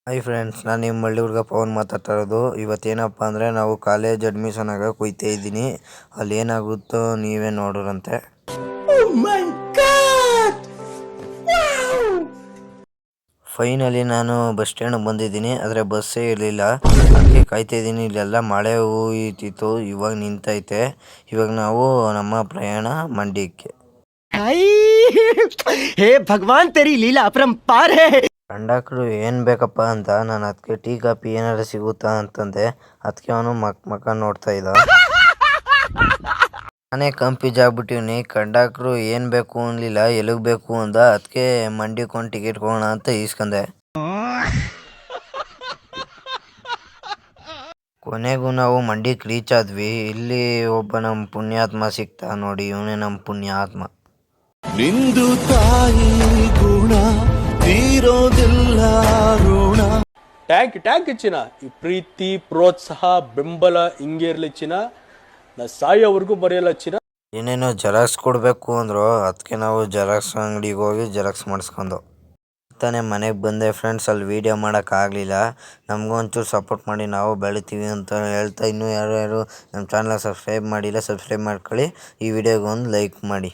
Hi friends, ನಾನು ನಿಮ್ಮ ಮಳ್ಳಿ ಹುಡುಗ ಪವನ್ ಮಾತಾಡ್ತಾ ಇರೋದು. ಇವತ್ತೇನಪ್ಪ ಅಂದರೆ ನಾವು ಕಾಲೇಜ್ ಅಡ್ಮಿಷನ್ ಆಗಕ್ಕೆ ಹೋಗ್ತಾ ಇದ್ದೀನಿ. ಅಲ್ಲಿ ಏನಾಗುತ್ತೋ ನೀವೇ ನೋಡೋರಂತೆ. ಫೈನಲಿ ನಾನು ಬಸ್ ಸ್ಟ್ಯಾಂಡ್ ಬಂದಿದ್ದೀನಿ, ಆದರೆ ಬಸ್ಸೇ ಇರಲಿಲ್ಲ. ಅದಕ್ಕೆ ಕಾಯ್ತಾ ಇದ್ದೀನಿ. ಇಲ್ಲೆಲ್ಲ ಮಳೆ ಹೋಯ್ತಿತ್ತು, ಇವಾಗ ನಿಂತೈತೆ. ಇವಾಗ ನಾವು ನಮ್ಮ ಪ್ರಯಾಣ ಮಂಡ್ಯಕ್ಕೆ. हे भगवान तेरी लीला अपरंपार है। ಕಂಡಕ್ಟ್ರು ಏನು ಬೇಕಪ್ಪ ಅಂತ ನಾನು ಅದಕ್ಕೆ ಟೀ ಕಾಫಿ ಏನಾದ್ರು ಸಿಗುತ್ತಾ ಅಂತಂದೆ. ಅದಕ್ಕೆ ಅವನು ಮಕ್ಕ ನೋಡ್ತಾ ಇದ್ದ. ನಾನೇ ಕನ್ಫ್ಯೂಸ್ ಆಗ್ಬಿಟ್ಟಿವ್ನಿ. ಕಂಡಕ್ಟ್ರು ಏನು ಬೇಕು ಅನ್ಲಿಲ್ಲ, ಎಲ್ಲಿಗೆ ಬೇಕು ಅಂದ. ಅದಕ್ಕೆ ಮಂಡ್ಯಕ್ಕೆ ಒಂದು ಟಿಕೆಟ್ ಕೊಡೋಣ ಅಂತ ಈಸ್ಕೊಂಡೆ. ಕೊನೆಗೂ ನಾವು ಮಂಡ್ಯಕ್ಕೆ ರೀಚ್ ಆದ್ವಿ. ಇಲ್ಲಿ ಒಬ್ಬ ನಮ್ಮ ಪುಣ್ಯಾತ್ಮ ಸಿಕ್ತಾ ನೋಡಿ, ಇವನೇ ನಮ್ಮ ಪುಣ್ಯಾತ್ಮ. ನಿಂದು ತಾಯಿ ಗುಣ ತೀರೋದಿಲ್ಲ ಋಣ. ಟ್ಯಾಂಕ್ ಚಿನ್ನ, ಈ ಪ್ರೀತಿ ಪ್ರೋತ್ಸಾಹ ಬೆಂಬಲ ಹಿಂಗೆ ಇರಲಿ ಚಿನ್ನ. ನಾ ಸಾಯೋವರೆಗೂ ಬರೆಯಲ್ಲ ಚಿನ್ನ. ಏನೇನೋ ಜೆರಾಕ್ಸ್ ಕೊಡಬೇಕು ಅಂದರು. ಅದಕ್ಕೆ ನಾವು ಜೆರಾಕ್ಸ್ ಅಂಗಡಿಗೆ ಹೋಗಿ ಜೆರಾಕ್ಸ್ ಮಾಡಿಸ್ಕೊಂಡು ತಾನೇ ಮನೆಗೆ ಬಂದೆ. ಫ್ರೆಂಡ್ಸ್, ಅಲ್ಲಿ ವೀಡಿಯೋ ಮಾಡೋಕ್ಕಾಗಲಿಲ್ಲ. ನಮಗೂ ಒಂಚೂರು ಸಪೋರ್ಟ್ ಮಾಡಿ, ನಾವು ಬೆಳಿತೀವಿ ಅಂತ ಹೇಳ್ತಾ. ಇನ್ನೂ ಯಾರು ನಮ್ಮ ಚಾನಲ್ ಸಬ್ಸ್ಕ್ರೈಬ್ ಮಾಡಿಲ್ಲ, ಸಬ್ಸ್ಕ್ರೈಬ್ ಮಾಡ್ಕೊಳ್ಳಿ. ಈ ವಿಡಿಯೋಗೆ ಒಂದು ಲೈಕ್ ಮಾಡಿ.